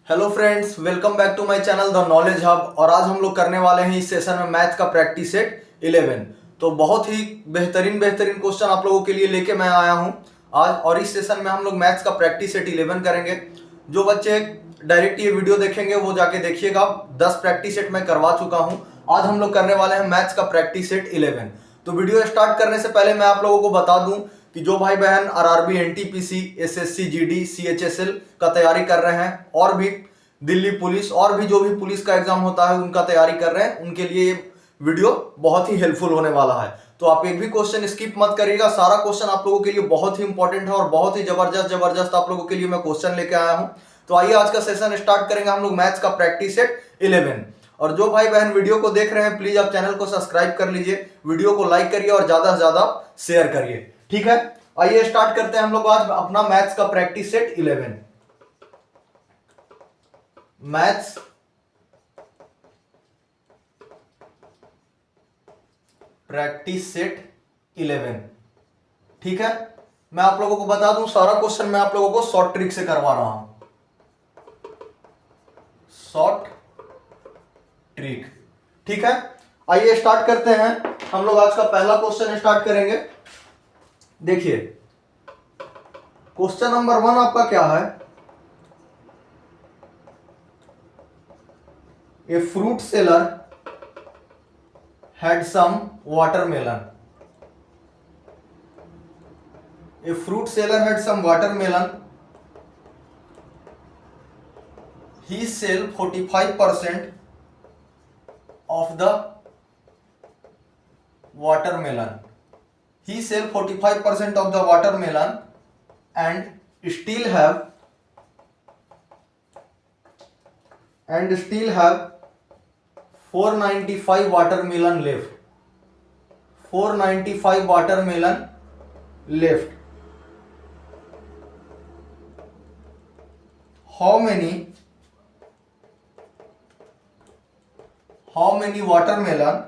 Hello friends, welcome back to my channel the knowledge hub. और आज हम लोग करने वाले हैं इस सेशन में मैथ का प्रैक्टिस सेट 11। तो बहुत ही बेहतरीन क्वेश्चन आप लोगों के लिए लेके मैं आया हूं आज। और इस सेशन में हम लोग मैथ्स का प्रैक्टिस सेट 11 करेंगे। जो बच्चे डायरेक्ट ये वीडियो देखेंगे वो जाके देखिएगा, 10 प्रैक्टिस सेट मैं करवा चुका हूँ। आज हम लोग करने वाले हैं मैथ्स का प्रैक्टिस सेट 11। तो वीडियो स्टार्ट करने से पहले मैं आप लोगों को बता दूं कि जो भाई बहन RRB, NTPC, SSC, GD, CHSL का तैयारी कर रहे हैं और भी दिल्ली पुलिस और भी जो भी पुलिस का एग्जाम होता है उनका तैयारी कर रहे हैं, उनके लिए ये वीडियो बहुत ही हेल्पफुल होने वाला है। तो आप एक भी क्वेश्चन स्किप मत करिएगा, सारा क्वेश्चन आप लोगों के लिए बहुत ही इंपॉर्टेंट है और बहुत ही जबरदस्त आप लोगों के लिए मैं क्वेश्चन लेके आया हूं। तो आइए आज का सेशन स्टार्ट करेंगे हम लोग मैथ्स का प्रैक्टिस सेट 11। और जो भाई बहन वीडियो को देख रहे हैं प्लीज आप चैनल को सब्सक्राइब कर लीजिए, वीडियो को लाइक करिए और ज्यादा से ज्यादा शेयर करिए, ठीक है। आइए स्टार्ट करते हैं हम लोग आज अपना मैथ्स का practice set 11। Maths practice set 11, ठीक है। मैं आप लोगों को बता दूं सारा क्वेश्चन मैं आप लोगों को शॉर्ट ट्रिक से करवा रहा हूं, शॉर्ट ट्रिक, ठीक है। आइए स्टार्ट करते हैं हम लोग आज का पहला क्वेश्चन स्टार्ट करेंगे। देखिए क्वेश्चन नंबर 1 आपका क्या है। A fruit seller had some watermelon. A fruit seller had some watermelon. He sell 45% of the watermelon. He sell 45% of the watermelon and still have 495 watermelon left. 495 watermelon left. How many watermelon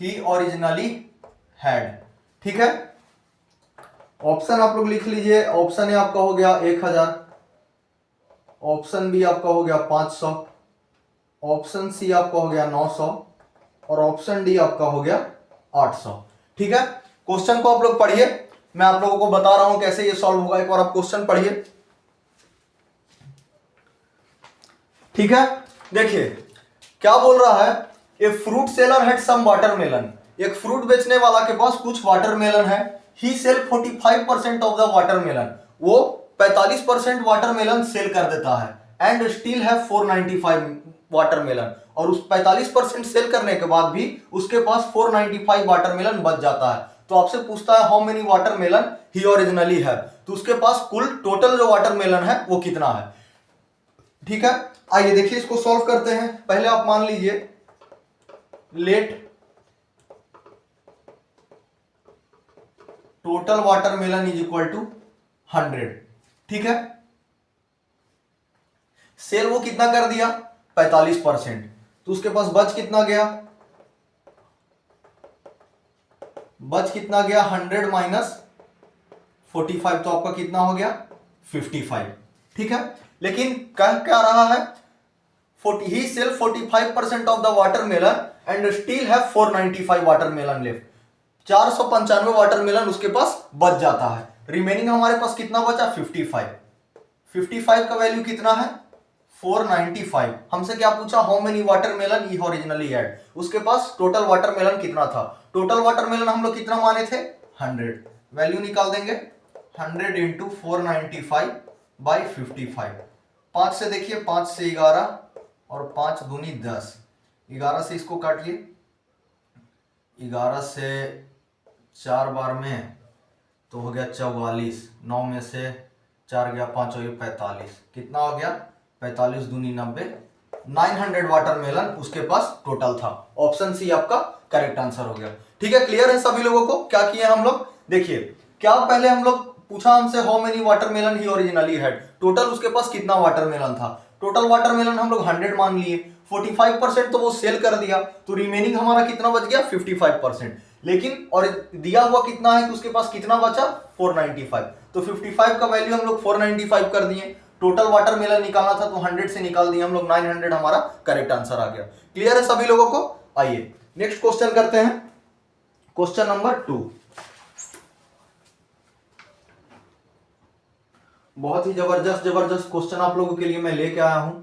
he originally had, ठीक है। Option आप लोग लिख लीजिए। Option A आपका हो गया 1000, option B आपका हो गया 500, ऑप्शन सी आपका हो गया 900 और ऑप्शन डी आपका हो गया 800, ठीक है। क्वेश्चन को आप लोग पढ़िए, मैं आप लोगों को बता रहा हूं कैसे ये सॉल्व होगा। एक बार आप क्वेश्चन पढ़िए, ठीक है। देखिए क्या बोल रहा है, a fruit seller had some watermelon. एक फ्रूट बेचने वाला के पास कुछ वाटरमेलन है। He sell 45% of the watermelon, वो 45% वाटरमेलन सेल कर देता है। एंड स्टिल हैव 495 वाटरमेलन, और उस 45% सेल करने के बाद भी उसके पास 495 वाटरमेलन बच जाता है। तो आपसे पूछता है how many watermelon he originally है, तो उसके पास कुल टोटल जो वाटरमेलन है वो कितना है, ठीक है। आइए देखिए इसको सॉल्व करते हैं। पहले आप मान लीजिए let total watermelon is equal to 100, ठीक है। सेल वो कितना कर दिया 45%, तो उसके पास बच कितना गया 100 माइनस 45, तो आपका कितना हो गया 55, ठीक है। लेकिन कह क्या रहा है, he sell 45% of the watermelon and still have 495 watermelon left. 495 watermelon उसके पास बच जाता है। रिमेनिंग हमारे पास कितना बचा 55। 55 का वैल्यू कितना है 495। हमसे क्या पूछा, how many watermelon he originally had, उसके पास टोटल वाटरमेलन कितना था। टोटल वाटरमेलन हम लोग कितना माने थे 100। वैल्यू निकाल देंगे 100 इंटू 495 बाई 55। 5 से देखिए, 5 से 11 और 5 दूनी 10, 11 से इसको काटिए, 11 से 4 बार में तो हो गया 44, 9 में से 4 गया 5 हो गया 45, कितना हो गया 45 दूनी 90, 900 वाटरमेलन उसके पास टोटल था। ऑप्शन सी आपका करेक्ट आंसर हो गया, ठीक है। क्लियर है सभी लोगों को क्या किया हम लोग। देखिए क्या पहले हम लोग पूछा हमसे how many watermelon he originally had, total उसके पास कितना वाटरमेलन था। टोटल वाटरमेलन हम लोग 100 मान लिए, 45% तो वो सेल कर दिया, तो रिमेनिंग हमारा कितना बच गया 55%। लेकिन और दिया हुआ कितना है कि उसके पास कितना बचा 495, तो 55 का वैल्यू हम लोग 495 कर दिए। टोटल वाटरमेलन निकालना था तो 100 से निकाल दिए हम लोग, 900 हमारा करेक्ट आंसर आ गया। क्लियर है सभी लोगों को? आइए नेक्स्ट क्वेश्चन करते हैं, क्वेश्चन नंबर 2। बहुत ही जबरदस्त जबरदस्त क्वेश्चन आप लोगों के लिए मैं लेके आया हूं।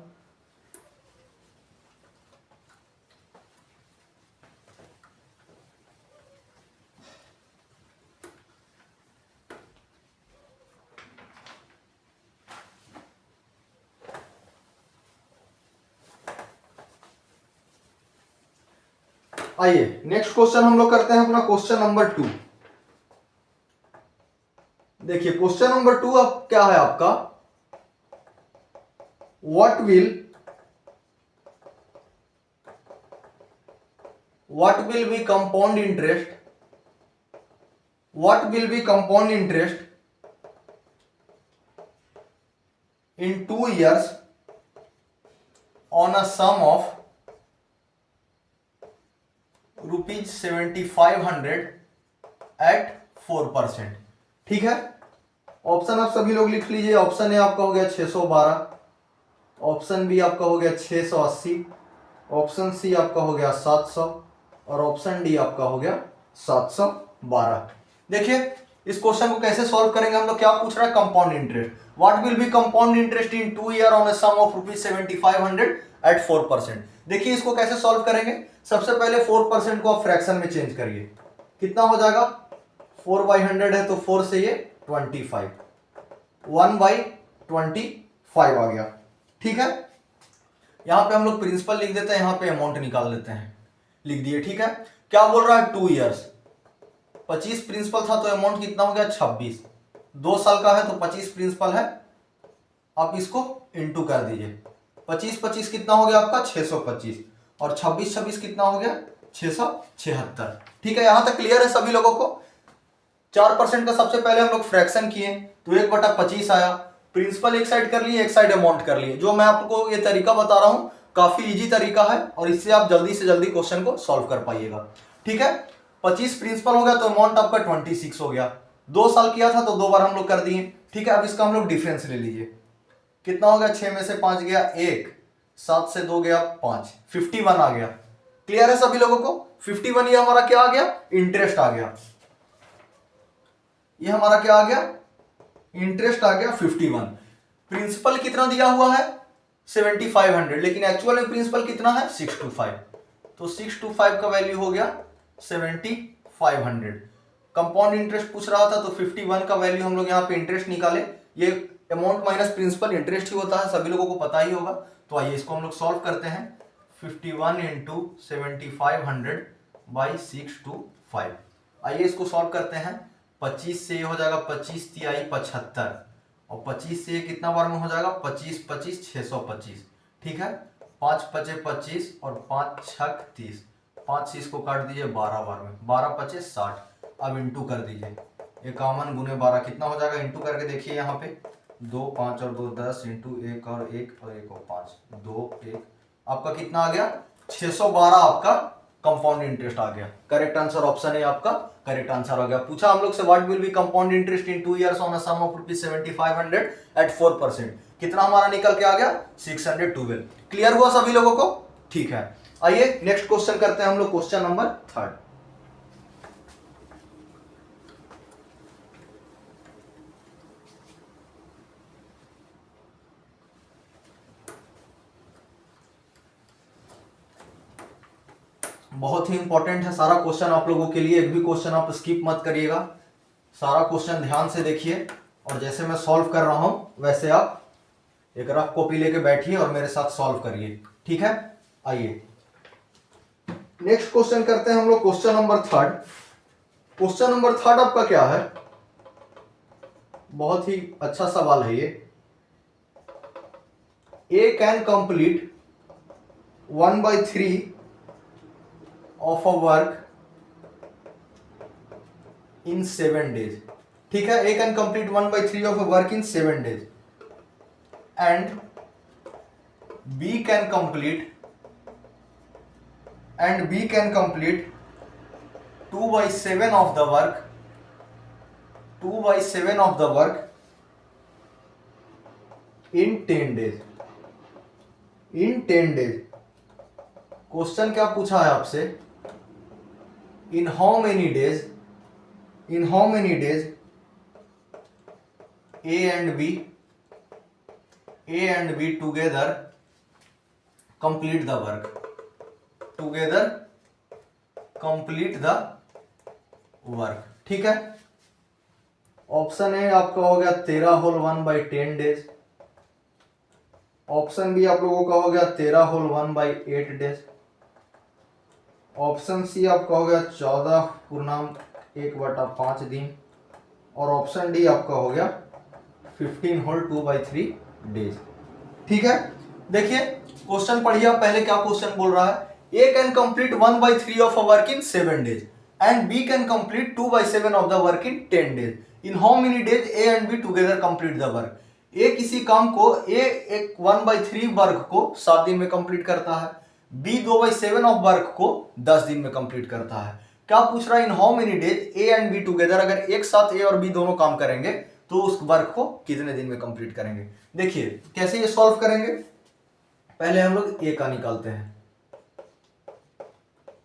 आइए नेक्स्ट क्वेश्चन हम लोग करते हैं अपना क्वेश्चन नंबर 2। देखिए क्वेश्चन नंबर 2 अब क्या है आपका, what will be compound interest, what will be compound interest in 2 years on a sum of rupees 7500 at 4%। ठीक है, ऑप्शन आप सभी लोग लिख लीजिए। ऑप्शन ए आपका हो गया 612, ऑप्शन बी आपका हो गया 680, ऑप्शन सी आपका हो गया 700 और ऑप्शन डी आपका हो गया 712। देखिए इस क्वेश्चन को कैसे सॉल्व करेंगे हम लोग, क्या पूछ रहा है, compound interest. What will be compound interest in 2 year on a sum of rupees 7500 at 4%। देखिए इसको कैसे सॉल्व करेंगे, सबसे पहले 4% को आप फ्रैक्शन में चेंज करिए, कितना हो जाएगा, 4/100 है तो 4 से ये 25, 1/25 आ गया। ठीक है, यहां पे हम लोग प्रिंसिपल लिख देते हैं, यहां पे अमाउंट निकाल लेते हैं, लिख दिए। ठीक है, क्या बोल रहा है, 2 इयर्स, 25 प्रिंसिपल था तो अमाउंट कितना हो गया 26, 2 साल का है तो 25 प्रिंसिपल है, आप इसको इंटू कर दीजिए। 25 कितना हो गया आपका 625 और 26 कितना हो गया 676। ठीक है, यहां तक क्लियर है सभी लोगों को। 4% का सबसे पहले हम लोग फ्रैक्शन किए तो 1/25 आया, प्रिंसिपल एक साइड कर लिए, एक साइड अमाउंट कर लिए। जो मैं आपको ये तरीका बता रहा हूं काफी इजी तरीका है और इससे आप जल्दी से जल्दी क्वेश्चन को सॉल्व कर पाइएगा। ठीक है, 25 प्रिंसिपल हो गया तो अमाउंट आपका 26 हो गया, 2 साल किया था तो 2 बार हम लोग कर दिए। ठीक है, अब इसका हम लोग डिफरेंस ले लीजिए, कितना हो गया, 6 में से 5 गया 1, 7 से 2 गया 5, 51 आ गया। क्लियर है सभी लोगों को, 51 ये हमारा क्या आ गया, इंटरेस्ट आ गया। ये हमारा क्या आ गया, इंटरेस्ट आ गया 51। प्रिंसिपल कितना दिया हुआ है 7500, लेकिन एक्चुअल में प्रिंसिपल कितना है 625, तो 625 का वैल्यू हो गया 7500। कंपाउंड इंटरेस्ट पूछ रहा था तो 51 का वैल्यू हम लोग यहाँ पे इंटरेस्ट निकाले, ये अमाउंट माइनस प्रिंसिपल इंटरेस्ट ही होता है, सभी लोगों को पता ही होगा। तो आइए इसको हम लोग सॉल्व करते हैं, 51 इंटू 7500 बाई 625। आइए इसको सॉल्व करते हैं, 25 से ये हो जाएगा 25 तिहाई 75 और 25 से ये कितना बार में हो जाएगा 25 25 625। ठीक है, 5 पचे 25 और 5 छक 30, 5 से इसको काट दीजिए 12 बार में, 12 पचे 60। अब इंटू कर दीजिए, 51 गुने 12 कितना हो जाएगा, इंटू करके देखिए यहाँ पे 2 5 और 2 10 इंटू 1 और 1 और 1 और 5 2 1, आपका कितना आ गया 612 आपका कंपाउंड इंटरेस्ट आ गया। करेक्ट आंसर ऑप्शन है आपका करेक्ट आंसर आ गया। पूछा हम लोग से what will be compound interest in 2 years on a sum of rupees 7500 at 4%, कितना हमारा निकल के आ गया 612। क्लियर हुआ सभी लोगों को? ठीक है, आइए नेक्स्ट क्वेश्चन करते हैं हम लोग, क्वेश्चन नंबर 3। बहुत ही इंपॉर्टेंट है सारा क्वेश्चन आप लोगों के लिए, एक भी क्वेश्चन आप स्किप मत करिएगा, सारा क्वेश्चन ध्यान से देखिए और जैसे मैं सॉल्व कर रहा हूं वैसे आप एक रफ कॉपी लेके बैठिए और मेरे साथ सॉल्व करिए। ठीक है, आइए नेक्स्ट क्वेश्चन करते हैं हम लोग, क्वेश्चन नंबर 3। क्वेश्चन नंबर 3 आपका क्या है, बहुत ही अच्छा सवाल है ये। ए can complete 1/3 of a work in 7 days। ठीक है, A can complete 1/3 of a work in 7 days and B can complete 2/7 of the work, 2/7 of the work in 10 days, in 10 days. Question क्या पूछा है आपसे, इन how many days, in how many days A and B together complete the work, together complete the work। ठीक है, option A आपका हो गया 13 whole 1/10 days, option B आप लोगों का हो गया 13 होल 1/8 डेज, ऑप्शन सी आपका हो गया 14.1/5 दिन, और ऑप्शन डी आपका हो गया 15 होल 2/3 डेज। ठीक है, देखिए क्वेश्चन पढ़िए आप पहले क्या क्वेश्चन बोल रहा है, A can complete 1/3 of a work in 7 days and B can complete 2/7 of the work in 10 days. In how many days A and B together complete the work. A किसी काम को, ए एक 1/3 वर्क को 7 दिन में कंप्लीट करता है, B 2/7 of work को 10 दिन में कंप्लीट करता है। क्या पूछ रहा है, इन how many days A and B together, अगर एक साथ ए और बी दोनों काम करेंगे तो उस वर्क को कितने दिन में कंप्लीट करेंगे। देखिए कैसे ये सॉल्व करेंगे, पहले हम लोग ए का निकालते हैं।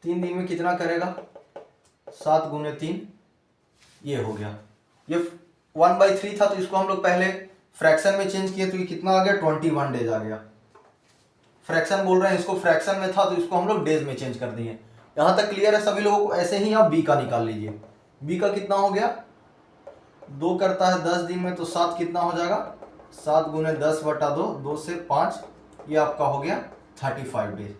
3 दिन में कितना करेगा, 7 गुने 3, ये हो गया। ये 1/3 था तो इसको हम लोग पहले फ्रैक्शन में चेंज किए तो ये कितना आ गया, 21 डेज आ गया। फ्रैक्शन बोल रहे हैं, इसको फ्रैक्शन में था तो इसको हम लोग डेज में चेंज कर दिए। यहां तक क्लियर है सभी लोगों को। ऐसे ही आप बी का निकाल लीजिए, बी का कितना हो गया, 2 करता है 10 दिन में तो 7 कितना हो जाएगा, 7 गुने 10/2, 2 से 5, ये आपका हो गया 35 डेज।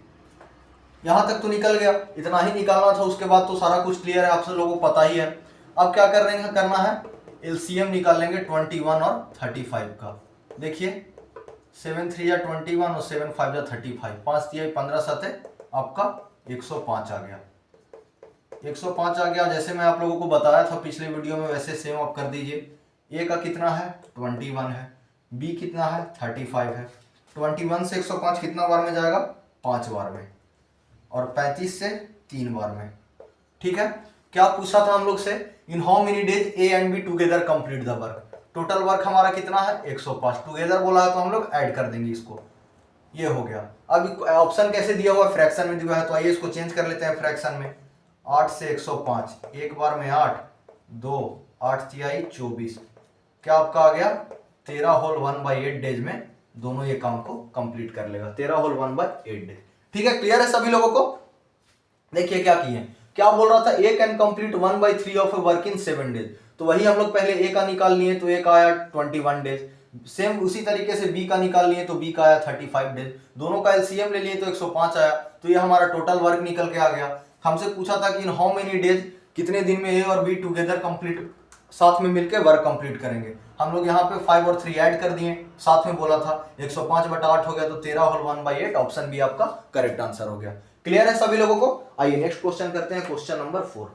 यहां तक तो निकल गया, इतना ही निकालना था, उसके बाद तो सारा कुछ क्लियर है, आप सब लोगों को पता ही है। अब क्या करना है, एलसीएम निकाल लेंगे 21 और 35 का। देखिए 7 3 या 21 और 7 5 या 35, 5 3 15 7 आपका 105 आ गया, 105 आ गया। जैसे मैं आप लोगों को बताया था पिछले वीडियो में वैसे सेम आप कर दीजिए। ए का कितना है, 21 है, बी कितना है, 35 है। 21 से 105 कितना बार में जाएगा, 5 बार में, और 35 से 3 बार में। ठीक है, क्या पूछा था हम लोग से, इन how many days A and B together complete the work. Total work हमारा कितना है, 105। टुगेदर बोला है तो हम लोग ऐड कर देंगे इसको, ये हो गया। अब ऑप्शन कैसे दिया हुआ है, फ्रैक्शन में दिया है, तो आइए इसको चेंज कर लेते हैं फ्रैक्शन में। 8 से 105, एक बार में 8, 2 8 तिहाई 24, क्या आपका आ गया 13 होल 1/8 डेज में दोनों ये काम को कंप्लीट कर लेगा, 13 होल 1/8 डेज। ठीक है, क्लियर है सभी लोगों को। देखिए क्या किए, क्या बोल रहा था, A can complete 1/3 of a work in 7 days, तो वही हम लोग पहले ए का निकाल लिए तो ए का आया 21 डेज। सेम उसी तरीके से बी का निकाल लिए तो बी का आया 35 डेज। दोनों का एलसीएम ले लिए तो 105 आया, तो ये हमारा टोटल वर्क निकल के आ गया। हमसे पूछा था कि इन हाउ मेनी डेज, कितने दिन में ए और बी टुगेदर कंप्लीट, साथ में मिलकर वर्क कंप्लीट करेंगे। हम लोग यहाँ पे 5 और 3 ऐड कर दिए, साथ में बोला था 105/8 हो गया, तो 13 होल 1/8, ऑप्शन बी आपका करेक्ट आंसर हो गया। क्लियर है सभी लोगों को। आइए नेक्स्ट क्वेश्चन करते हैं, क्वेश्चन नंबर 4।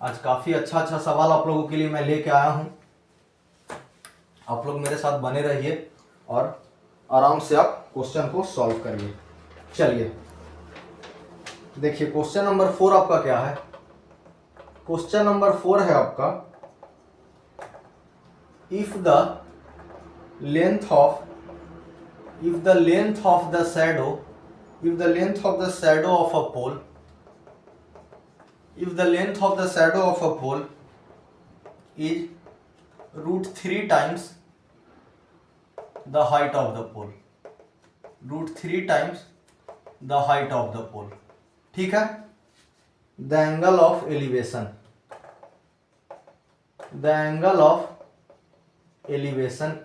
आज काफी अच्छा सवाल आप लोगों के लिए मैं लेके आया हूं, आप लोग मेरे साथ बने रहिए और आराम से आप क्वेश्चन को सॉल्व करिए। चलिए देखिए क्वेश्चन नंबर 4 आपका क्या है, क्वेश्चन नंबर 4 है आपका, if the length of the shadow of a pole, if the length of the shadow of a pole is √3 times the height of the pole, √3 times the height of the pole, ठीक है, the angle of elevation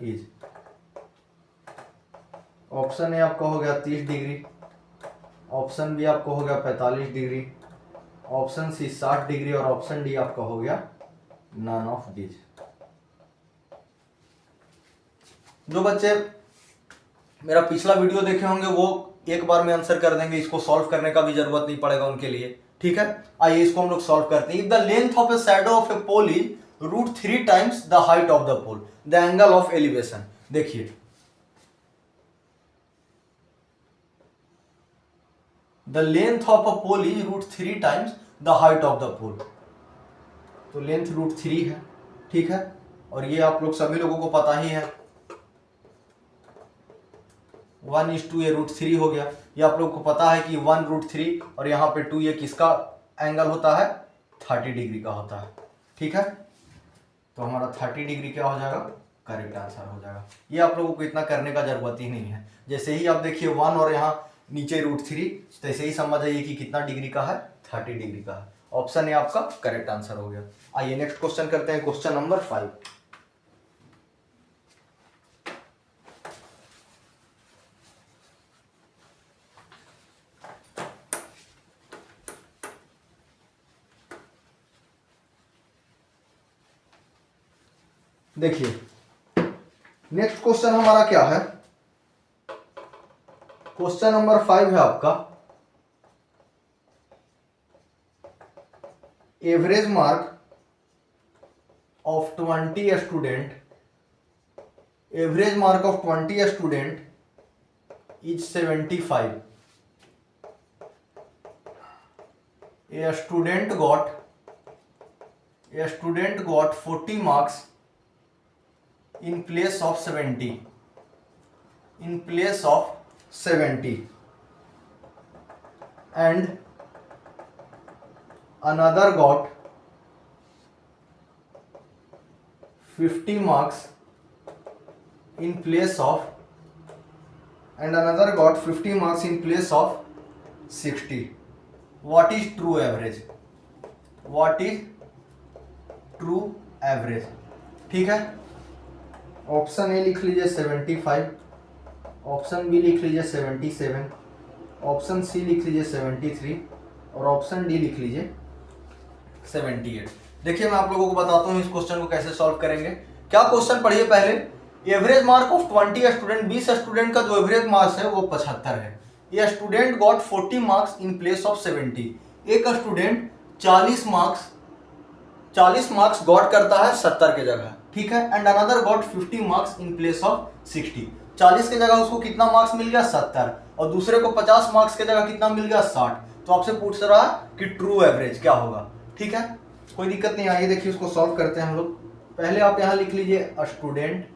is, option A आपका हो गया 30 degree, option B आपका हो गया 45 degree, option C 60 degree, और option D आपका हो गया नन ऑफ दिस। जो बच्चे मेरा पिछला वीडियो देखे होंगे वो एक बार में आंसर कर देंगे, इसको सॉल्व करने का भी जरूरत नहीं पड़ेगा उनके लिए। ठीक है, आइए इसको हम लोग सॉल्व करते हैं। If the length of a shadow of a pole is √3 times the height of the pole, the angle of elevation. देखिए the length of a pole is √3 times the height of the pole, तो length √3 है, ठीक है, और ये आप लोग सभी लोगों को पता ही है 1:2 ये √3 हो गया। ये आप लोग को पता है कि 1 √3 और यहाँ पे 2 ये किसका एंगल होता है, 30 डिग्री का होता है, ठीक है। तो हमारा 30 डिग्री क्या हो जाएगा, करेक्ट आंसर हो जाएगा। ये आप लोगों को इतना करने का जरूरत ही नहीं है, जैसे ही आप देखिए 1 और यहाँ नीचे √3, तैसे ही समझ जाइए कि कितना डिग्री का है, 30 डिग्री का है। ऑप्शन ए आपका करेक्ट आंसर हो गया। आइए नेक्स्ट क्वेश्चन करते हैं, क्वेश्चन नंबर 5। देखिए नेक्स्ट क्वेश्चन हमारा क्या है, क्वेश्चन नंबर 5 है आपका, average mark of 20 student, average mark of 20 student is 75। A student got 40 marks in place of 70, in place of 70, and another got 50 marks in place of, and another got 50 marks in place of 60. What is true average? What is true average? ठीक है, option A लिख लीजिए 75, option B लिख लीजिए 77, option C लिख लीजिए 73 और option D लिख लीजिए 78। देखिए मैं आप लोगों को बताता हूँ इस क्वेश्चन को कैसे सॉल्व करेंगे। क्या क्वेश्चन पढ़िए पहले, average mark of 20 student, 20 student का जो एवरेज मार्क्स है वो 75 है। ये student got 40 marks in place of 70, एक स्टूडेंट 40 मार्क्स गॉट करता है 70 के जगह, ठीक है, and another got 50 marks in place of 60। 40 के जगह उसको कितना मार्क्स मिल गया, 70, और दूसरे को 50 मार्क्स के जगह कितना मिल गया, 60। तो आपसे पूछ रहा है कि ट्रू एवरेज क्या होगा, ठीक है, कोई दिक्कत नहीं। आइए देखिए उसको सॉल्व करते हैं हम लोग। पहले आप यहाँ लिख लीजिए स्टूडेंट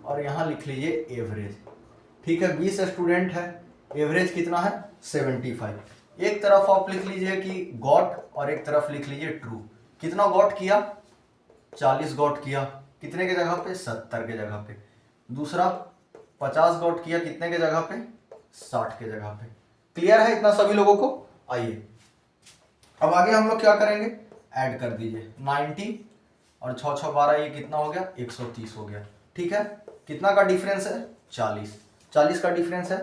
और यहाँ लिख लीजिए एवरेज, ठीक है। 20 स्टूडेंट है, एवरेज कितना है 75। एक तरफ आप लिख लीजिए कि गॉट और एक तरफ लिख लीजिए ट्रू। कितना गॉट किया, 40 गॉट किया, कितने के जगह पे, 70 के जगह पे। दूसरा 50 गॉट किया, कितने के जगह पे, 60 के जगह पे। क्लियर है इतना सभी लोगों को। आइए अब आगे हम लोग क्या करेंगे, ऐड कर दीजिए 90 और 6 6 12, ये कितना हो गया, 130 हो गया, ठीक है। कितना का डिफरेंस है, 40 का डिफरेंस है।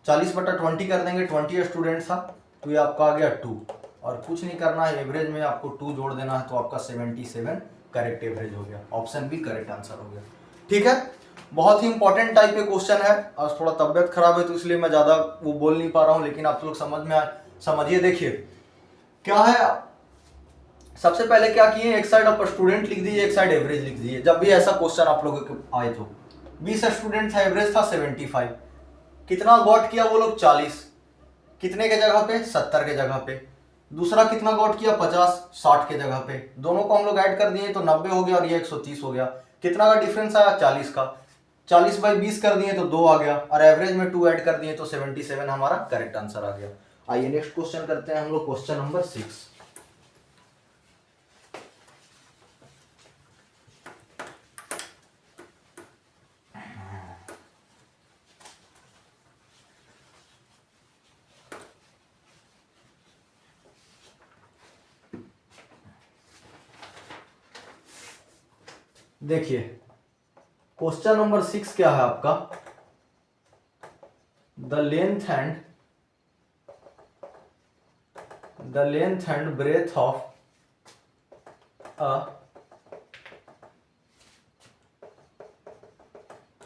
40/20 कर देंगे, 20 स्टूडेंट था तो ये आपका आ गया 2, और कुछ नहीं करना है, एवरेज में आपको 2 जोड़ देना है, तो आपका 77 करेक्ट एवरेज हो गया। ऑप्शन बी करेक्ट आंसर हो गया, ठीक है। बहुत ही इंपॉर्टेंट टाइप के क्वेश्चन है। आज थोड़ा तबियत खराब है तो इसलिए मैं ज्यादा वो बोल नहीं पा रहा हूँ, लेकिन आप लोग समझिए। देखिए क्या है, सबसे पहले क्या किए, एक साइड आप स्टूडेंट लिख दीजिए, एक साइड एवरेज लिख दीजिए। जब भी ऐसा क्वेश्चन आप लोगों को आए तो 20 स्टूडेंट था, एवरेज था 75, कितना गॉट किया वो लोग, 40, कितने के जगह पे, 70 के जगह पे। दूसरा कितना गॉट किया, 50, 60 के जगह पे। दोनों को हम लोग ऐड कर दिए तो 90 हो गया और ये 130 हो गया। कितना का डिफरेंस आया, 40 का। 40/20 कर दिए तो 2 आ गया, और एवरेज में 2 ऐड कर दिए तो 77 हमारा करेक्ट आंसर आ गया। आइए नेक्स्ट क्वेश्चन करते हैं हम लोग, क्वेश्चन नंबर 6। देखिए क्वेश्चन नंबर 6 क्या है आपका, the length and breadth of a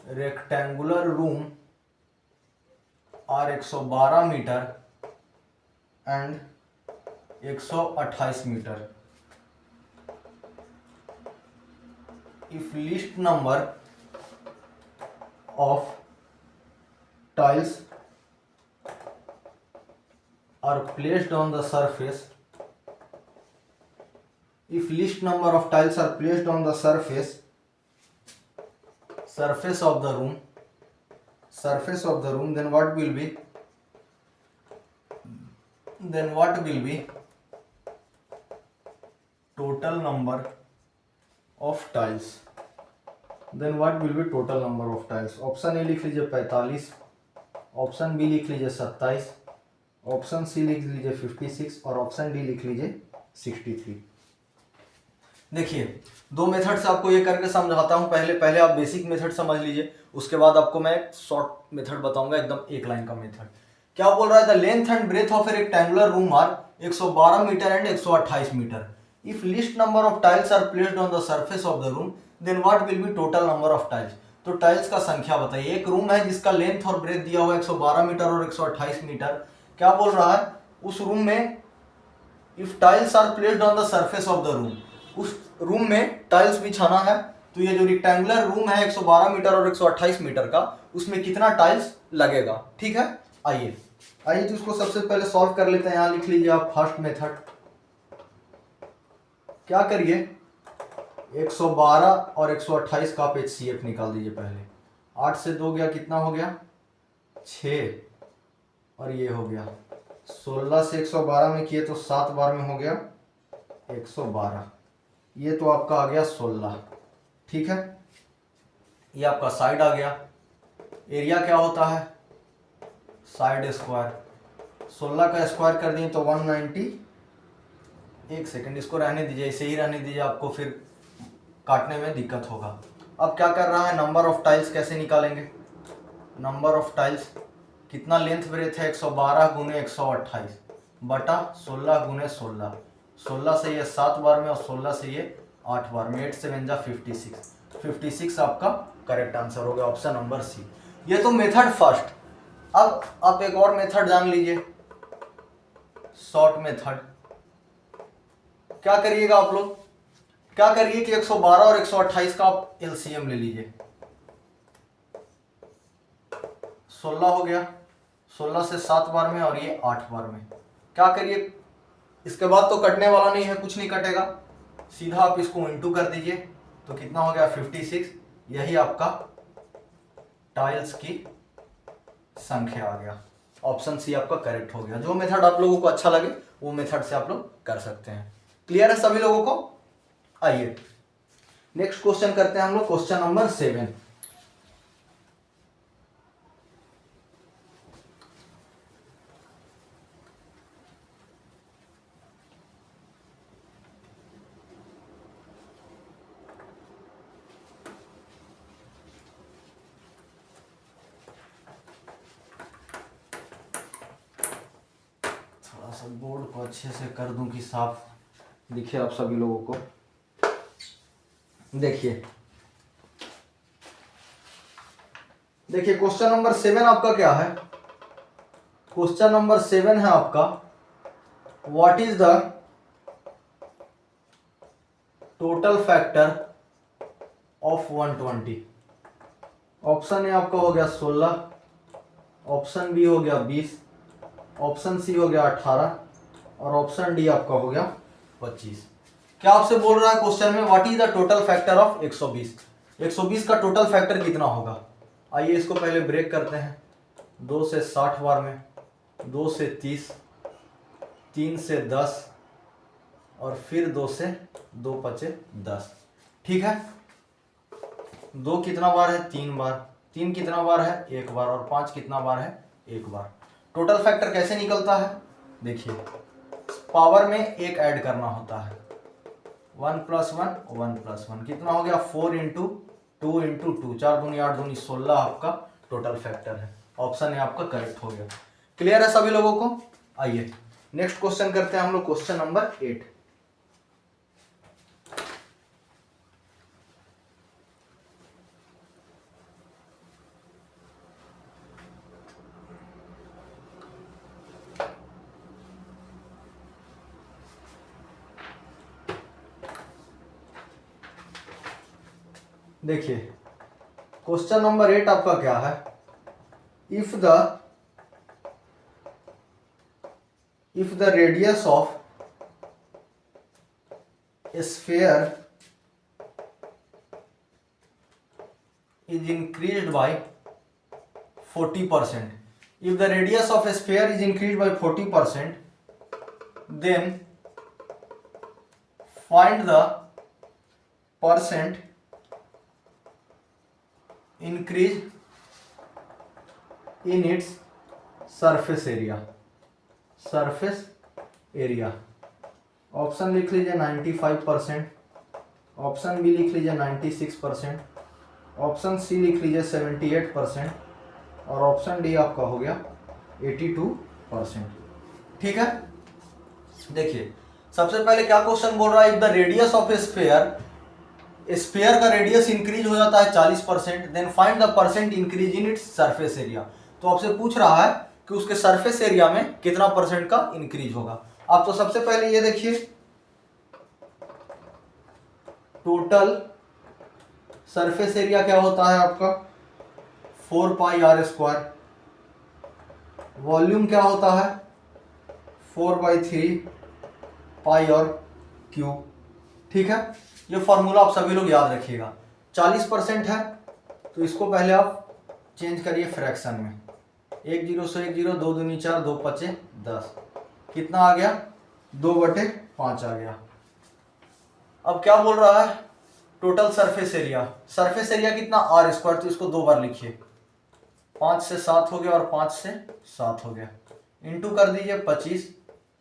rectangular room are 112 metre and 128 metre. If least number of tiles are placed on the surface, if least number of tiles are placed on the surface of the room, then what will be total number of tiles? Option A लिख लीजिए 45, option B लिख लीजिए 27, option C लिख लीजिए 56 और option D लिख लीजिए 63। देखिए दो मेथड से आपको ये करके समझाता हूं। पहले आप बेसिक मेथड समझ लीजिए, उसके बाद आपको मैं शॉर्ट मेथड बताऊंगा, एकदम एक लाइन का मेथड। क्या बोल रहा है? The length and breadth of a rectangular room are 112 metre and 128 metre. If least number of tiles are placed on the surface of the room then what will be total number of tiles. तो tiles का संख्या बताइए। एक room है जिसका length और breath दिया हुआ 112 मीटर और 128 मीटर। क्या बोल रहा है? उस रूम में if tiles are placed on the surface of the room, उस रूम में टाइल्स बिछाना है, तो ये जो रेक्टेंगुलर रूम है 112 मीटर और 128 मीटर का, उसमें कितना टाइल्स लगेगा। ठीक है, आइए तो इसको सबसे पहले सॉल्व कर लेते हैं। यहां लिख लीजिए आप फर्स्ट मेथड। क्या करिए, 112 और 128 का आप HCF निकाल दीजिए पहले। 8 से 2 गया, कितना हो गया? 6, और ये हो गया 16 से 112 में किए तो 7 बार में हो गया 112। ये तो आपका आ गया 16। ठीक है, ये आपका साइड आ गया। एरिया क्या होता है? Side square. 16 का स्क्वायर कर दिए तो 190। एक सेकंड, इसको रहने दीजिए, ऐसे ही रहने दीजिए, आपको फिर काटने में दिक्कत होगा। अब क्या कर रहा है? नंबर ऑफ टाइल्स कैसे निकालेंगे? नंबर ऑफ टाइल्स, कितना लेंथ ब्रेथ है? 112 गुने 128 बटा 16 गुने 16। 16 से ये 7 बार में और 16 से ये 8 बार में, 8 7 जा 56। 56 आपका करेक्ट आंसर हो गया, ऑप्शन नंबर सी। ये तो मेथड फर्स्ट। अब आप एक और मेथड जान लीजिए, शॉर्ट मेथड। क्या करिएगा आप लोग? क्या करिए कि 112 और 128 का आप एलसीएम ले लीजिए। 16 हो गया, 16 से 7 बार में और ये 8 बार में। क्या करिए, इसके बाद तो कटने वाला नहीं है, कुछ नहीं कटेगा, सीधा आप इसको इंटू कर दीजिए तो कितना हो गया? 56। यही आपका टाइल्स की संख्या आ गया। ऑप्शन सी आपका करेक्ट हो गया। जो मेथड आप लोगों को अच्छा लगे वो मेथड से आप लोग कर सकते हैं। क्लियर है सभी लोगों को? आइए नेक्स्ट क्वेश्चन करते हैं हम लोग, क्वेश्चन नंबर 7। थोड़ा सा बोर्ड को अच्छे से कर दूं कि साफ दिखे आप सभी लोगों को। देखिए क्वेश्चन नंबर 7 आपका क्या है? क्वेश्चन नंबर 7 है आपका, what is the total factor of 120। Option A आपका हो गया 16, ऑप्शन बी हो गया 20, ऑप्शन सी हो गया 18 और ऑप्शन डी आपका हो गया 25। क्या आपसे बोल रहा है क्वेश्चन में? What is the total factor of 120। 120 का टोटल फैक्टर कितना होगा? आइए इसको पहले ब्रेक करते हैं। 2 से 60 बार में, 2 से 30, 3 से 10 और फिर 2 से 2 पचे 10। ठीक है, 2 कितना बार है? 3 बार। 3 कितना बार है? 1 बार। और 5 कितना बार है? 1 बार। टोटल फैक्टर कैसे निकलता है? देखिए पावर में 1 ऐड करना होता है। 1 + 1 1 + 1 कितना हो गया? 4 × 2 × 2, 4 दूनी 8 दूनी 16 आपका टोटल फैक्टर है। ऑप्शन है आपका करेक्ट हो गया। क्लियर है सभी लोगों को? आइए नेक्स्ट क्वेश्चन करते हैं हम लोग, क्वेश्चन नंबर 8। देखिए क्वेश्चन नंबर 8 आपका क्या है, if the radius of sphere is increased by 40%. If the radius of a sphere is increased by 40%, then find the percent increase in its surface area. surface area option लिख लीजिए 95%, option B लिख लीजिए 96%, option C लिख लीजिए 78% और option D आपका हो गया 82%। ठीक है, देखिए सबसे पहले क्या क्वेश्चन बोल रहा है, if the radius of a sphere का रेडियस इंक्रीज हो जाता है 40%, then find the percent increase in its surface area. तो आपसे पूछ रहा है कि उसके सरफेस एरिया में कितना परसेंट का इंक्रीज होगा। आप तो सबसे पहले ये देखिए टोटल सरफेस एरिया क्या होता है आपका 4 पाई आर स्क्वायर, वॉल्यूम क्या होता है 4/3 पाई और क्यूब। ठीक है, ये फॉर्मूला आप सभी लोग याद रखिएगा। 40% है तो इसको पहले आप चेंज करिए फ्रैक्शन में, 1 0 से 1 0, 2 दूनी 4, 2 5 10, कितना आ गया 2/5 आ गया। अब क्या बोल रहा है total surface area, surface area कितना आर स्क्वायर, तो इसको 2 बार लिखिए, 5 से 7 हो गया और 5 से 7 हो गया, इंटू कर दीजिए 25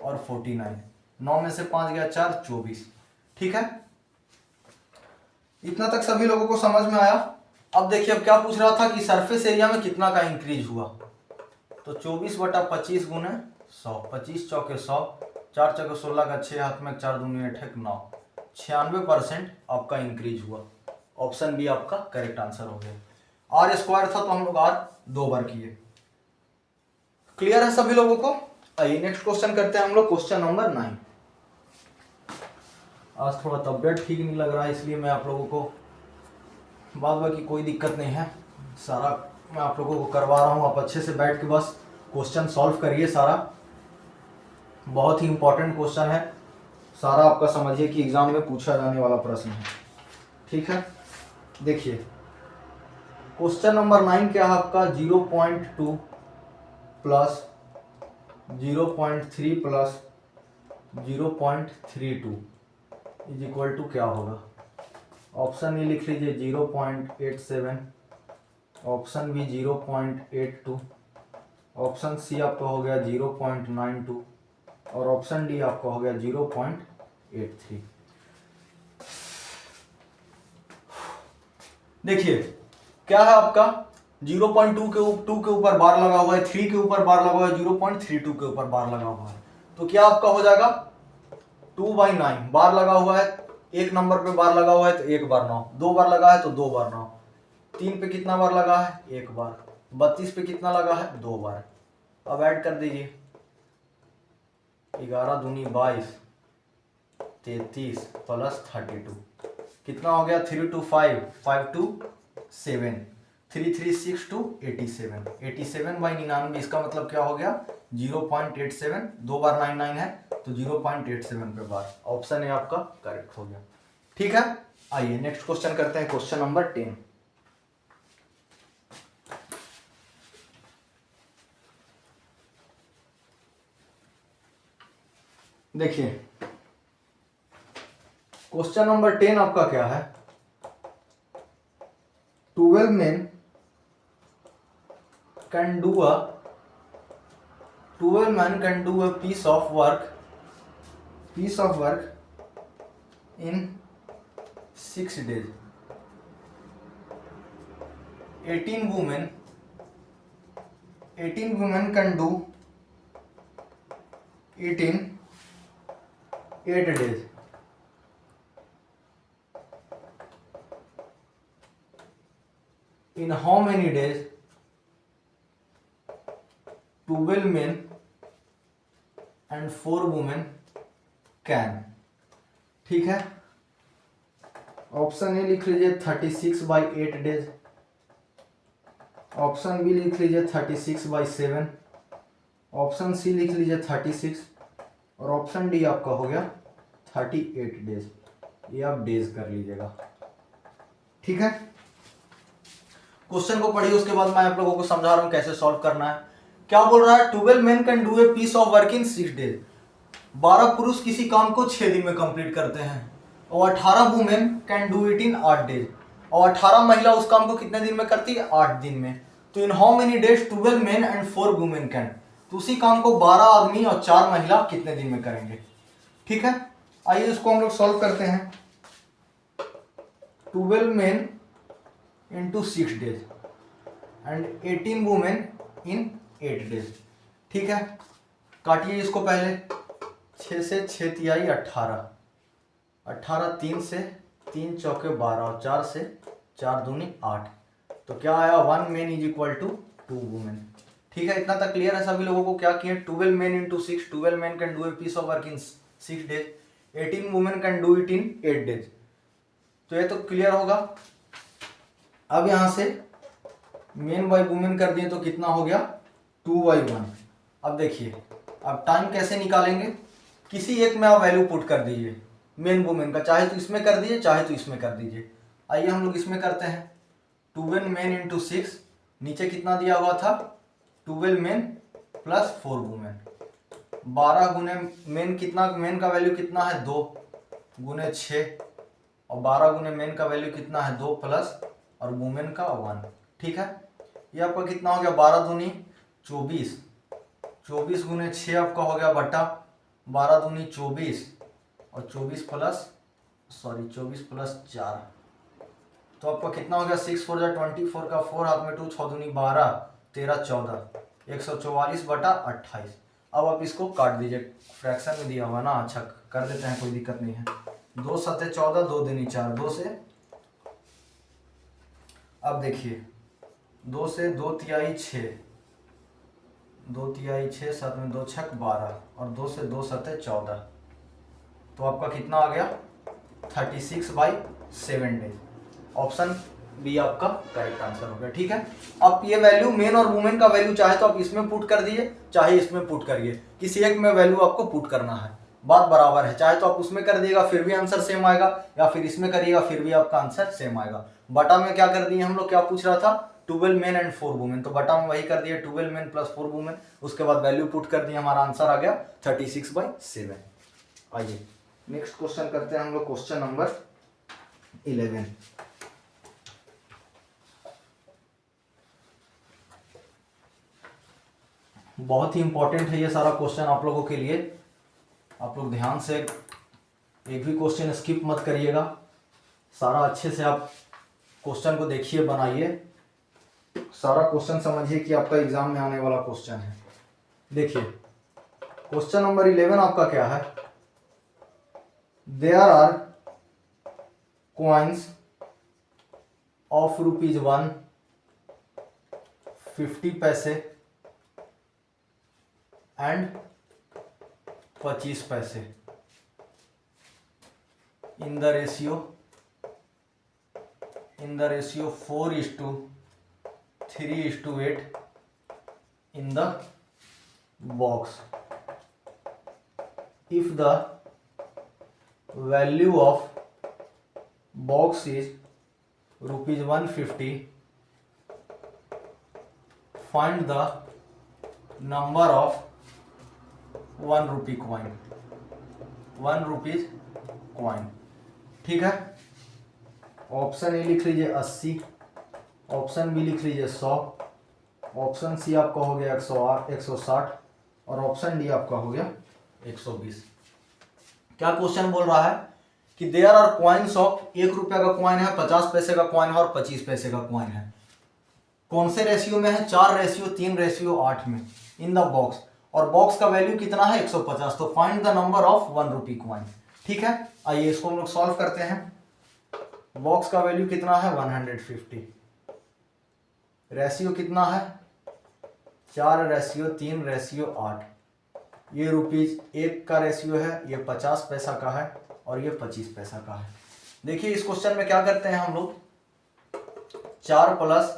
और 49, 9 में से 5 गया 4, 24। ठीक है, इतना तक सभी लोगों को समझ में आया। अब देखिए अब क्या पूछ रहा था कि सरफेस एरिया में कितना का इंक्रीज हुआ, तो 24/25 गुने 100, 25 चौके 100, 4 चौके 16 का 6 हाथ में 4 दूनी 8 9, 96% आपका इंक्रीज हुआ। ऑप्शन बी आपका करेक्ट आंसर हो गया। आर स्क्वायर था तो हम लोग आर 2 बार किए। क्लियर है सभी लोगों को? आइए नेक्स्ट क्वेश्चन करते हैं हम लोग, क्वेश्चन नंबर 9। आज थोड़ा तबियत ठीक नहीं लग रहा है इसलिए मैं आप लोगों को, बाद बाकी कोई दिक्कत नहीं है, सारा मैं आप लोगों को करवा रहा हूँ। आप अच्छे से बैठ के बस क्वेश्चन सॉल्व करिए, सारा बहुत ही इंपॉर्टेंट क्वेश्चन है, सारा आपका समझिए कि एग्जाम में पूछा जाने वाला प्रश्न है। ठीक है, देखिए क्वेश्चन नंबर 9 क्या है आपका, 0.2 plus 0.3 plus 0.32 is equal to क्या होगा। ऑप्शन ए लिख लीजिए 0.87, ऑप्शन बी 0.82, ऑप्शन सी आपका हो गया 0.92 और ऑप्शन डी आपका हो गया 0.83। देखिए क्या है आपका 0.2 के ऊपर बार लगा हुआ है, 3 के ऊपर बार लगा हुआ है, 0.32 के ऊपर बार लगा हुआ है, तो क्या आपका हो जाएगा 2/9 बार लगा हुआ है, एक नंबर पे बार लगा हुआ है तो 1 बार 9, 2 बार लगा है तो 2 बार 9, 3 पे कितना बार लगा है 1 बार, 32 पे कितना लगा है 2 बार। अब ऐड कर दीजिए 11 दूनी 22, 33 प्लस 32 कितना हो गया 3 2 5, 5 2 7, 3 3 6 2 87, 87/99, इसका मतलब क्या हो गया 0.87, 2 बार 99 है तो 0.87 पे बार। ऑप्शन ए आपका करेक्ट हो गया। ठीक है, आइए नेक्स्ट क्वेश्चन करते हैं, क्वेश्चन नंबर 10। देखिए क्वेश्चन नंबर 10 आपका क्या है, 12 men can do a piece of work in 6 days. 18 women can do it in 8 days. In how many days 12 men and 4 women can? ठीक है, ऑप्शन ए लिख लीजिए 36/8 डेज, ऑप्शन बी लिख लीजिए 36/7, ऑप्शन सी लिख लीजिए 36 और ऑप्शन डी आपका हो गया 38 डेज। ये आप डेज कर लीजिएगा, ठीक है। क्वेश्चन को पढ़िए, उसके बाद मैं आप लोगों को समझा रहा हूं कैसे सॉल्व करना है। क्या बोल रहा है, 12 men can do a piece of work in 6 days. 12 पुरुष किसी काम को 6 दिन में कंप्लीट करते हैं और 18 women can do it in 8 days, और 18 महिला उस काम को कितने दिन में करती है, 8 दिन में। तो इन how many days 12 men and 4 women can, तो उसी काम को 12 आदमी और 4 महिला कितने दिन में करेंगे, ठीक है। आइए इसको हम लोग सॉल्व करते हैं। 12 men into 6 days and 18 women in 8 days, ठीक है। काटिए इसको पहले, 6 से 6 तिहाई 18, 18 3 से 3 चौके 12 और 4 से 4 दूनी 8, तो क्या आया 1 man is equal to 2 women, ठीक है। इतना तक क्लियर है सभी लोगों को। क्या किए, 12 men into 6, 12 men can do a piece of work in 6 days, 18 women can do it in 8 days, तो ये तो क्लियर होगा। अब यहां से मेन बाई वुमेन कर दिए तो कितना हो गया 2/1। अब देखिए, अब टाइम कैसे निकालेंगे, किसी एक में आप वैल्यू पुट कर दीजिए मेन वुमेन का, चाहे तो इसमें कर दीजिए चाहे तो इसमें कर दीजिए। आइए हम लोग इसमें करते हैं। 12 men into 6, नीचे कितना दिया हुआ था 12 men प्लस 4 वुमेन, 12 गुने मेन, कितना मेन का वैल्यू कितना है 2 गुने 6, और 12 गुने मेन का वैल्यू कितना है 2 प्लस और वुमेन का 1, ठीक है। ये आपका कितना हो गया 12 दूनी 24, 24 गुने 6 आपका हो गया बट्टा 12 दूनी 24 और 24 प्लस 4, तो आपका कितना हो गया 6 4 जा 24 का 4 हाथ में 2, 6 दूनी 12, 13 14, 144/28। अब आप इसको काट दीजिए, फ्रैक्शन में दिया हुआ ना, अच्छा कर देते हैं, कोई दिक्कत नहीं है। 2 7 14, 2 दूनी 4, 2 से, अब देखिए 2 से 2 तिहाई 6, 2 तिहाई 6, 7 में 2 छक 12 और 2 से 2 7 14, तो आपका कितना आ गया 36/7 डेज। ऑप्शन बी आपका करेक्ट आंसर हो गया, ठीक है। अब ये वैल्यू मेन और वुमेन का वैल्यू चाहे तो आप इसमें पुट कर दीजिए चाहे इसमें पुट करिए, किसी एक में वैल्यू आपको पुट करना है, बात बराबर है। चाहे तो आप उसमें कर दिएगा फिर भी आंसर सेम आएगा, या फिर इसमें करिएगा फिर भी आपका आंसर सेम आएगा। बटा में क्या कर दिए हम लोग, क्या पूछ रहा था 12 men एंड 4 वुमेन, तो बटा में वही कर दिए 12 men प्लस 4 वुमेन, उसके बाद वैल्यू पुट कर दिए, हमारा आंसर आ गया 36/7। आइए नेक्स्ट क्वेश्चन करते हैं हम लोग, क्वेश्चन नंबर 11। बहुत ही इंपॉर्टेंट है ये सारा क्वेश्चन आप लोगों के लिए, आप लोग ध्यान से एक भी क्वेश्चन स्किप मत करिएगा, सारा अच्छे से आप क्वेश्चन को देखिए, बनाइए, सारा क्वेश्चन समझिए कि आपका एग्जाम में आने वाला क्वेश्चन है। देखिए क्वेश्चन नंबर 11 आपका क्या है, देयर आर कॉइन्स ऑफ ₹1 50 पैसे एंड 25 पैसे in the ratio 4:3:8 in the box. If the value of box is ₹150, find the number of ₹1 coin, ₹1 coin, ठीक है। ऑप्शन ए लिख लीजिए 80, ऑप्शन बी लिख लीजिए 100, ऑप्शन सी आपका हो गया 160 और ऑप्शन डी आपका हो गया 120। क्या क्वेश्चन बोल रहा है कि देयर आर कॉइन्स ऑफ, ₹1 का कॉइन है, 50 पैसे का कॉइन है और 25 पैसे का कॉइन है, कौन से रेशियो में है, 4:3:8 में इन द बॉक्स, और बॉक्स का वैल्यू कितना है 150, तो find the number of ₹1 coin, ठीक है। आइए इसको हम लोग सॉल्व करते हैं। बॉक्स का वैल्यू कितना है 150, रेशियो कितना है 4:3:8, ये ₹1 का रेशियो है, ये 50 पैसा का है और ये 25 पैसा का है। देखिए इस क्वेश्चन में क्या करते हैं हम लोग, 4 प्लस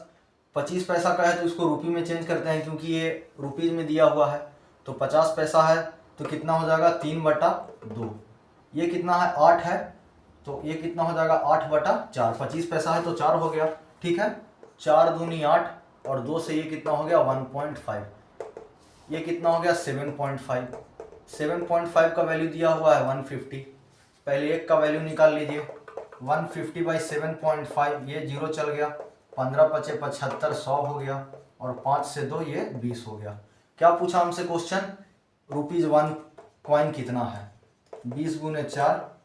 25 पैसा का है तो इसको रुपये में चेंज करते हैं, क्योंकि ये रुपीज में दिया हुआ है। तो 50 पैसा है तो कितना हो जाएगा 3/2। ये कितना है 8 है तो ये कितना हो जाएगा 8/4। 25 पैसा है तो 4 हो गया, ठीक है। 4 दूनी 8 और 2 से ये कितना हो गया 1.5। ये कितना हो गया 7.5। 7.5 का वैल्यू दिया हुआ है 150। पहले एक का वैल्यू निकाल लीजिए, 150/7.5, ये 0 चल गया, 15×5 = 75, 100 हो गया, और 5 से 2 ये 20 हो गया। क्या पूछा हमसे क्वेश्चन, ₹1 कॉइन कितना है, 20 × 4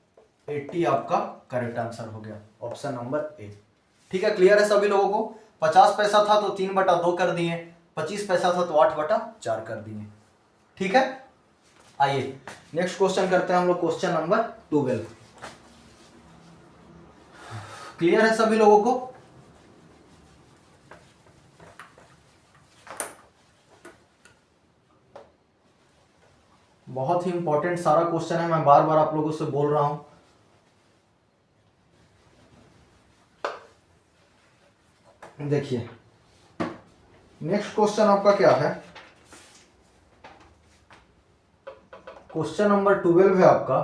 80 आपका करेक्ट आंसर हो गया, ऑप्शन नंबर ए। ठीक है, क्लियर है सभी लोगों को। 50 पैसा था तो 3/2 कर दिए, 25 पैसा था तो 8/4 कर दिए। ठीक है, आइए नेक्स्ट क्वेश्चन करते हैं हम लोग, क्वेश्चन नंबर 12। क्लियर है सभी लोगों को। बहुत ही इंपॉर्टेंट सारा क्वेश्चन है, मैं बार बार आप लोगों से बोल रहा हूं। देखिए नेक्स्ट क्वेश्चन आपका क्या है, क्वेश्चन नंबर 12 है आपका,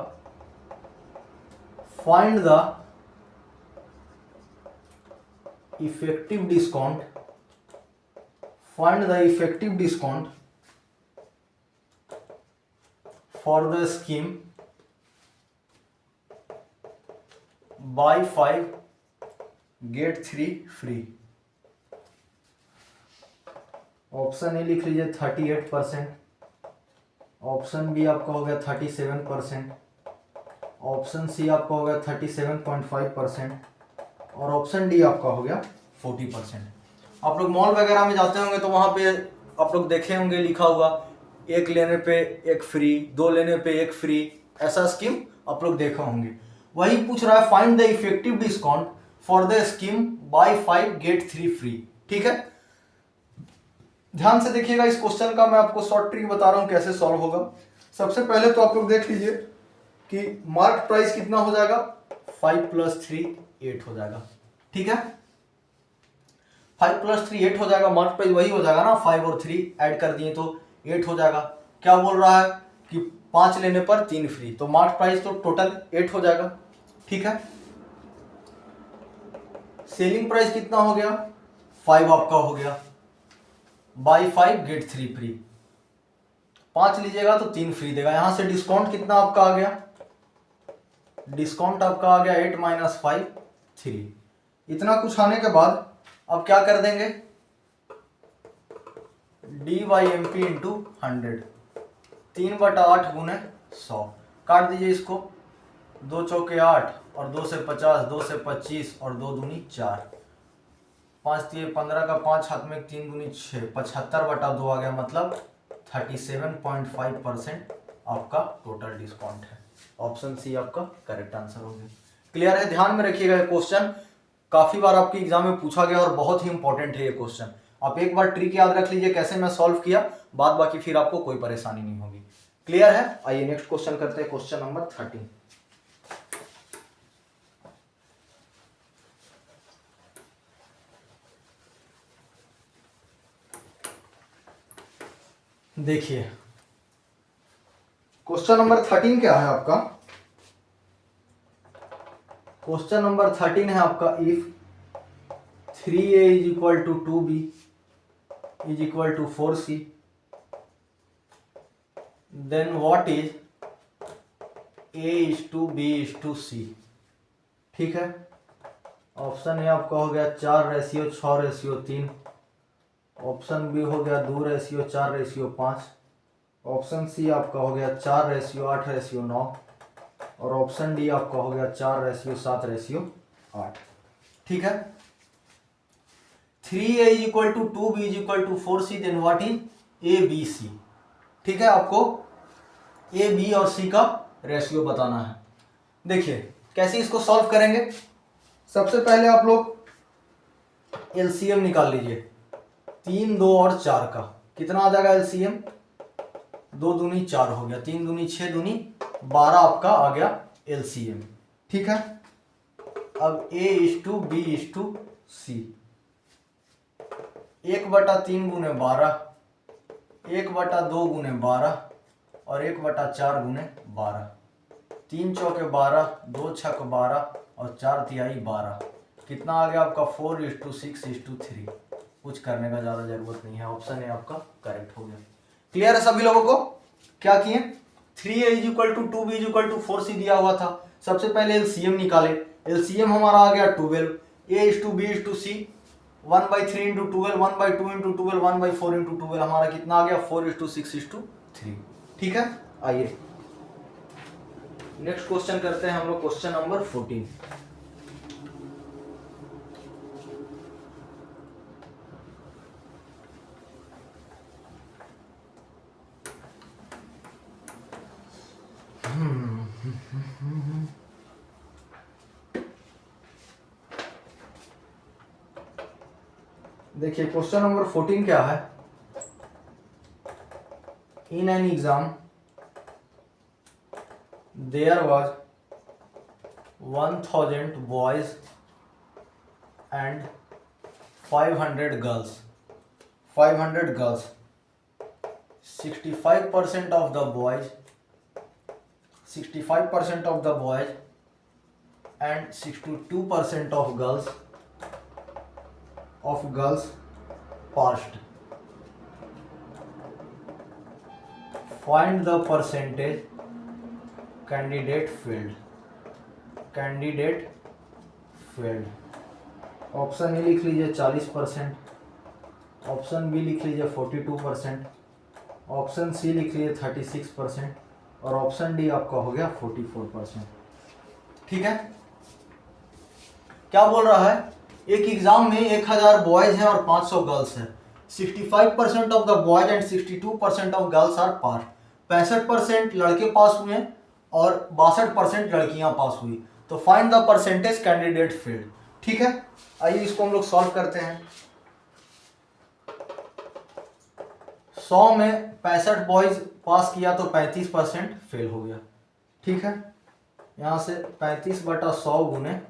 find the effective discount, find the effective discount for the scheme buy 5 get 3 free. Option A लिख लीजिए 38%, ऑप्शन बी आपका हो गया 37%, ऑप्शन सी आपका हो गया 37.5%, और ऑप्शन डी आपका हो गया 40%। आप लोग मॉल वगैरह में जाते होंगे तो वहां पे आप लोग देखे होंगे लिखा हुआ, एक लेने पे एक फ्री, 2 लेने पे एक फ्री, ऐसा स्कीम आप लोग देखे होंगे। वही पूछ रहा है find the effective discount for the scheme buy 5 get 3 free. ठीक है, ध्यान से देखिएगा इस क्वेश्चन का, मैं आपको शॉर्ट ट्रिक बता रहा हूं कैसे सॉल्व होगा। सबसे पहले तो आप लोग देख लीजिए कि मार्क प्राइस कितना हो जाएगा, 5 + 3 8 हो जाएगा। ठीक है, 5 + 3 8 हो जाएगा, मार्क प्राइस वही हो जाएगा ना, 5 और 3 ऐड कर दिए तो 8 हो जाएगा। क्या बोल रहा है कि 5 लेने पर 3 फ्री, तो मार्क प्राइस तो टोटल 8 हो जाएगा। ठीक है, सेलिंग प्राइस कितना हो गया 5 आपका हो गया, बाई 5 गेट 3 फ्री, 5 लीजिएगा तो 3 फ्री देगा। यहां से डिस्काउंट कितना आपका आ गया, डिस्काउंट आपका आ गया 8 - 5 3। इतना कुछ आने के बाद अब क्या कर देंगे, dy/mp × 100, 3/8 × 100, काट दीजिए इसको, 2 चौके 8 और 2 से 50, 2 से 25 और 2 दूनी 4, 5 × 3 15 का 5 हाथ में, 3 दूनी 6, 75/2 आ गया, मतलब 37.5% आपका टोटल डिस्काउंट है। ऑप्शन सी आपका करेक्ट आंसर हो गया। क्लियर है, ध्यान में रखिएगा, ये क्वेश्चन काफी बार आपके एग्जाम में पूछा गया और बहुत ही इंपॉर्टेंट है ये क्वेश्चन। आप एक बार ट्रिक याद रख लीजिए कैसे मैं सॉल्व किया, बाद बाकी फिर आपको कोई परेशानी नहीं होगी। क्लियर है, आइए नेक्स्ट क्वेश्चन करते हैं, क्वेश्चन नंबर 13। देखिए क्वेश्चन नंबर 13 क्या है आपका, क्वेश्चन नंबर 13 है आपका, if 3a = 2b = 4c then what is a:b:c। ठीक है, ऑप्शन ए आपका हो गया 4:6:3, ऑप्शन बी हो गया 2:4:5, ऑप्शन सी आपका हो गया 4:8:9, और ऑप्शन डी आपका हो गया 4:7:8। ठीक है, 3a = 2b = 4c then what is a:b:c। ठीक है, आपको a, b और c का रेशियो बताना है। देखिए कैसे इसको सॉल्व करेंगे, सबसे पहले आप लोग एलसीएम निकाल लीजिए, 3, 2 और 4 का कितना आ जाएगा एलसीएम, 2 दूनी 4 हो गया, 3 दूनी 6 दूनी 12 आपका आ गया एलसीएम। ठीक है, अब A/B/C 1/3 गुने 12, 1/2 गुने 12 और 1/4 गुने 12। 3 चौके 12, 2 छक 12 और 4 तिहाई 12। कितना आ गया आपका 4:6:3। कुछ करने का ज़्यादा जरूरत नहीं है, ऑप्शन है आपका करेक्ट हो गया। क्लियर है सभी लोगों को? क्या किए, 3A = 2B = 4C दिया हुआ था। सबसे पहले एलसीएम निकाले, एलसीएम हमारा आ गया 12। A/B/C 1/3 × 12, 1/2 × 12, 1/4 × 12 हमारा कितना आ गया 4:6:3। ठीक है, आइए नेक्स्ट क्वेश्चन करते हैं हम लोग, क्वेश्चन नंबर 14। देखिए क्वेश्चन नंबर 14 क्या है। In an exam there was 1000 boys and 500 girls. 500 girls, 65% of the boys, 65% of the boys and 62% of girls passed. Find the percentage candidate failed. Option A लिख लीजिए 40%, option B लिख लीजिए 42%, option C लिख लीजिए 36% और option D आपका हो गया 44%। ठीक है, क्या बोल रहा है, एक एग्जाम में 1000 बॉयज हैं और 500 गर्ल्स हैं। 65% of the boys and 62% of girls are pass. 65% लड़के पास हुए हैं और 62% लड़कियां पास हुई। तो find the percentage candidate field. ठीक है, आइए इसको हम लोग सॉल्व करते हैं। 100 में 65 बॉयज पास किया तो 35% फेल हो गया। ठीक है, यहां से 35/100 गुने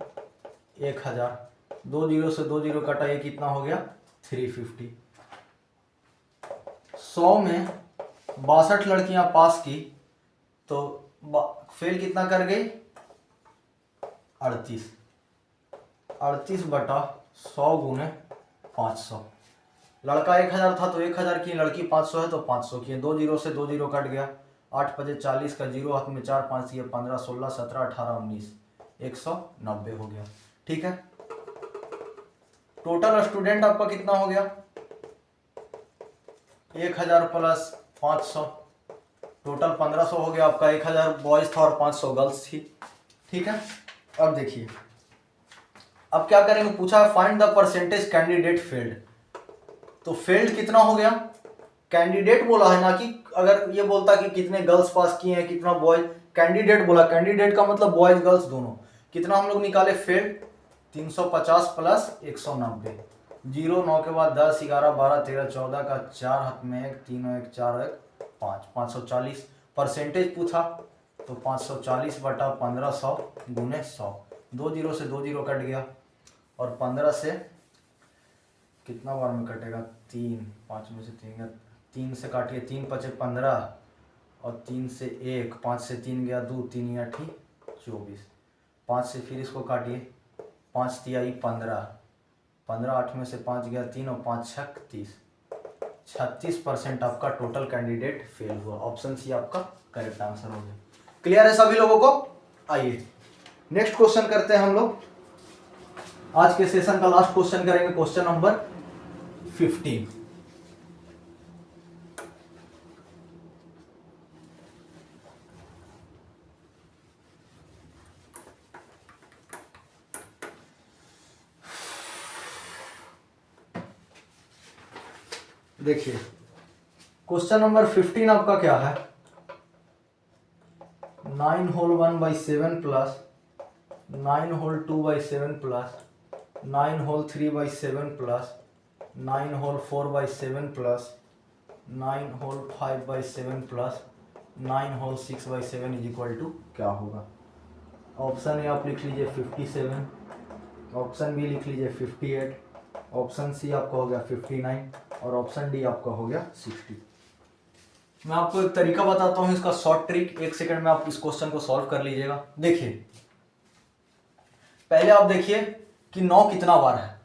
1000, 2 0 से 2 0 कटा, ये कितना हो गया 350। 100 में 62 लड़कियां पास की तो फेल कितना कर गई 38, 38/100 गुने 500। लड़का 1000 था तो 1000 की, लड़की 500 है तो 500 की। 2 0 से 2 0 कट गया, 8 5 40 का 0 हाथ में 4 5 ये 15 16 17 18 19 190 हो गया। ठीक है, टोटल स्टूडेंट आपका कितना हो गया 1000 प्लस 500, टोटल 1500 हो गया आपका। 1000 बॉयज था और 500 गर्ल्स थी। ठीक है, अब देखिए अब क्या करेंगे, पूछा है find the percentage candidate failed. तो फेल्ड कितना हो गया, कैंडिडेट बोला है ना, कि अगर ये बोलता कि कितने गर्ल्स पास किए हैं कितना बॉयज, कैंडिडेट बोला, कैंडिडेट का मतलब बॉयज गर्ल्स दोनों। कितना हम लोग निकाले फेल्ड 350 प्लस 190, 0 9 के बाद 10 11 12 13 14 का 4 हाथ में 1 3 1 4 1 5 540। परसेंटेज पूछा तो 540/1500 गुने 100। 2 0 से 2 0 कट गया और 15 से कितना बार में कटेगा 3, 5 में से 3 गया, 3 से काटिए 3 5 15 और 3 से 1, 5 से 3 गया 2, 3 8 24, 5 से फिर इसको काटिए 5 तिहाई 15, 15 8 में से 5 गया 3 और 5 छक 30, 36% आपका टोटल कैंडिडेट फेल हुआ। ऑप्शन सी आपका करेक्ट आंसर हो गया। क्लियर है सभी लोगों को? आइए नेक्स्ट क्वेश्चन करते हैं हम लोग। आज के सेशन का लास्ट क्वेश्चन करेंगे, क्वेश्चन नंबर 15। देखिए क्वेश्चन नंबर 15 आपका क्या है, 9 whole 1/7 plus 9 whole 2/7 plus 9 whole 3/7 plus 9 whole 4/7 plus 9 whole 5/7 plus 9 whole 6/7 is equal to क्या होगा। ऑप्शन ए आप लिख लीजिए 57, ऑप्शन बी लिख लीजिए 58, ऑप्शन सी आपका हो गया 59 और ऑप्शन डी आपका हो गया 60। मैं आपको एक तरीका बताता हूं इसका शॉर्ट ट्रिक, 1 सेकंड में आप इस क्वेश्चन को सॉल्व कर लीजिएगा। देखिए पहले आप देखिए कि 9 कितना बार है,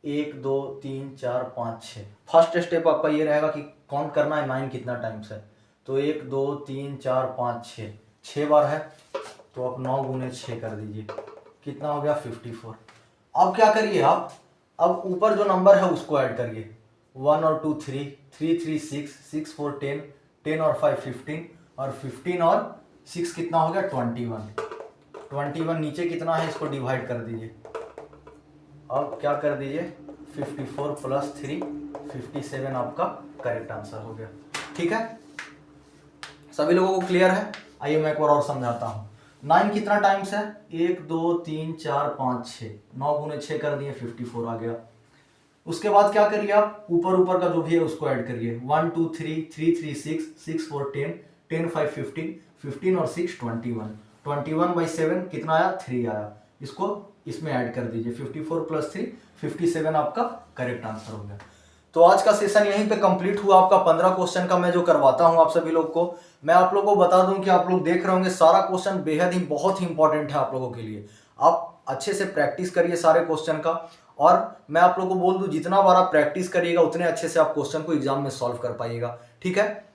1 2 3 4 5 6। फर्स्ट स्टेप आपका ये रहेगा कि काउंट करना है 9 कितना टाइम्स है। तो 1 2 3 4 5 6, 6 बार है। तो आप 9 गुने 6 कर दीजिए, कितना हो गया 54। अब क्या करिए आप, अब ऊपर जो नंबर है उसको ऐड करिए, 1 और 2 3, 3 3 6, 6 4 10, 10 और 5 15 और 15 और 6 कितना हो गया 21। 21 नीचे कितना है इसको डिवाइड कर दीजिए। अब क्या कर दीजिए 54 प्लस 3 57 आपका करेक्ट आंसर हो गया। ठीक है, सभी लोगों को क्लियर है? आइए मैं एक बार और समझाता हूँ। 9 कितना टाइम्स है, 1 2 3 4 5 6, 9 गुने 6 कर दिए 54 आ गया। उसके बाद क्या करिए आप, ऊपर का जो भी है उसको ऐड करिए, 1 2 3, 3 3 6, 6 4 10, 10 5 15, 15 और 6 21, 21/7 कितना आया 3 आया। इसको इसमें ऐड कर दीजिए, 54 प्लस 3 57 आपका करेक्ट आंसर हो गया। तो आज का सेशन यहीं पे कंप्लीट हुआ आपका 15 क्वेश्चन का मैं जो करवाता हूं आप सभी लोग को। मैं आप लोगों को बता दूं कि आप लोग देख रहे होंगे सारा क्वेश्चन बेहद ही बहुत ही इंपॉर्टेंट है आप लोगों के लिए। आप अच्छे से प्रैक्टिस करिए सारे क्वेश्चन का, और मैं आप लोगों को बोल दूं जितना बार आप प्रैक्टिस करिएगा उतने अच्छे से आप क्वेश्चन को एग्जाम में सॉल्व कर पाइएगा। ठीक है,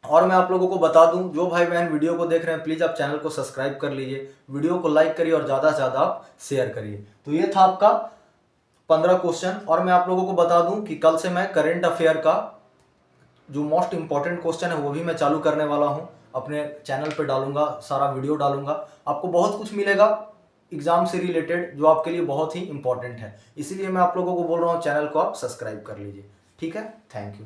और मैं आप लोगों को बता दूं जो भाई बहन वीडियो को देख रहे हैं प्लीज आप चैनल को सब्सक्राइब कर लीजिए, वीडियो को लाइक करिए और ज्यादा से ज्यादा आप शेयर करिए। तो ये था आपका 15 क्वेश्चन। और मैं आप लोगों को बता दूं कि कल से मैं करंट अफेयर का जो मोस्ट इंपॉर्टेंट क्वेश्चन है वो भी मैं चालू करने वाला हूं, अपने चैनल पे डालूंगा, सारा वीडियो डालूंगा। आपको बहुत कुछ मिलेगा एग्जाम से रिलेटेड जो आपके लिए बहुत ही इंपॉर्टेंट है, इसीलिए मैं आप लोगों को बोल रहा हूँ चैनल को आप सब्सक्राइब कर लीजिए। ठीक है, थैंक यू।